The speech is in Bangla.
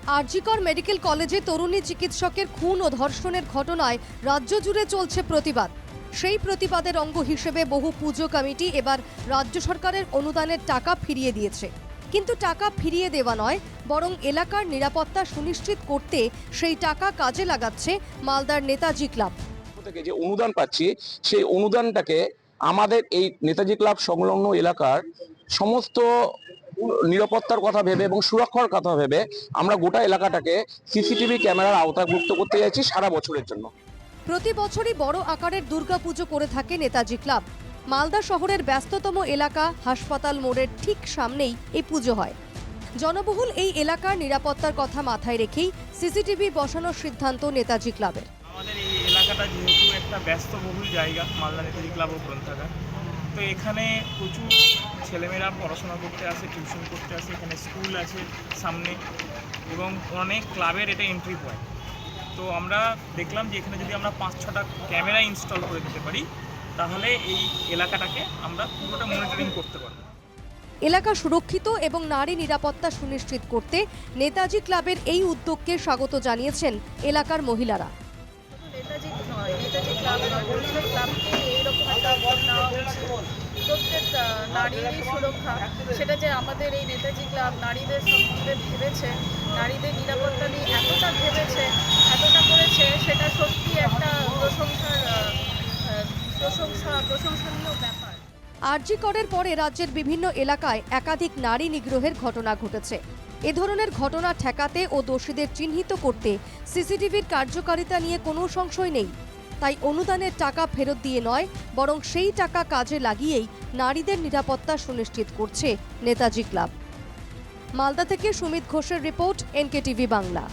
আরজিকর মেডিকেল কলেজে তরুণী চিকিৎসকের খুন ও ধর্ষণের ঘটনায় রাজ্য জুড়ে চলছে প্রতিবাদ। সেই প্রতিবাদের অঙ্গ হিসেবে বহু পুজো কমিটি এবার রাজ্য সরকারের অনুদানের টাকা ফিরিয়ে দিয়েছে। কিন্তু টাকা ফিরিয়ে দেওয়া নয়, বরং এলাকার নিরাপত্তা সুনিশ্চিত করতে সেই টাকা কাজে লাগাচ্ছে মালদার নেতাজি ক্লাব। থেকে যে অনুদান পাচ্ছি সেই অনুদানটাকে আমাদের এই নেতাজি ক্লাব সংলগ্ন এলাকার সমস্ত নিরাপত্তার কথা ভেবে এবং সুরক্ষার কথা ভেবে আমরা গোটা এলাকাটাকে সিসিটিভি ক্যামেরার আওতাভুক্ত করতে যাচ্ছি সারা বছরের জন্য। প্রতি বছরই বড় আকারের দুর্গাপুজো করে থাকে নেতাজি ক্লাব। মালদা শহরের ব্যস্ততম এলাকা হাসপাতাল মোড়ের ঠিক সামনেই এই পুজো হয়। জনবহুল এই এলাকার নিরাপত্তার কথা মাথায় রেখেই সিসিটিভি বসানোর সিদ্ধান্ত নেতাজি ক্লাবের। আমাদের এই এলাকাটা যেহেতু একটা ব্যস্তবহুল জায়গা, মালদা নেতাজি ক্লাব ও গ্রন্থাগার, তো এখানে প্রচুর ছেলেমেয়েরা পড়াশোনা করতে আসে, টিউশন করতে আসে, এখানে স্কুল আছে সামনে এবং অনেক ক্লাবের এটা এন্ট্রি পয়েন্ট। তো আমরা দেখলাম যে এখানে যদি আমরা 5-6টা ক্যামেরা ইনস্টল করে দিতে পারি তাহলে এই এলাকাটাকে আমরা পুরোটা মনিটরিং করতে পারবো। এলাকা সুরক্ষিত এবং নারী নিরাপত্তা সুনিশ্চিত করতে নেতাজি ক্লাবের এই উদ্যোগকে স্বাগত জানিয়েছেন এলাকার মহিলারা। নেতাজি ক্লাবের অন্য ক্লাবকে এইরকম একটা উদ্যোগ নেওয়া উচিত। প্রত্যেক নারীরই সুরক্ষা, সেটা যে আমাদের এই নেতাজি ক্লাব নারীদের সম্বন্ধে ভেবেছে, নারীদের নিরাপত্তা নিয়ে এতটা ভেবেছে, এতটা করেছে, সেটা সত্যি একটা প্রশংসনীয় ব্যাপার। আরজিকরের পরে রাজ্যের বিভিন্ন এলাকায় একাধিক নারী নিগ্রহের ঘটনা ঘটেছে। এ ধরনের ঘটনা ঠেকাতে ও দোষীদের চিহ্নিত করতে সিসিটিভির কার্যকারিতা নিয়ে কোনো সংশয় নেই। তাই অনুদানের টাকা ফেরত দিয়ে নয়, বরং সেই টাকা কাজে লাগিয়েই নারীদের নিরাপত্তা সুনিশ্চিত করছে নেতাজি ক্লাব। মালদা থেকে সুমিত ঘোষের রিপোর্ট, এনকেটিভি বাংলা।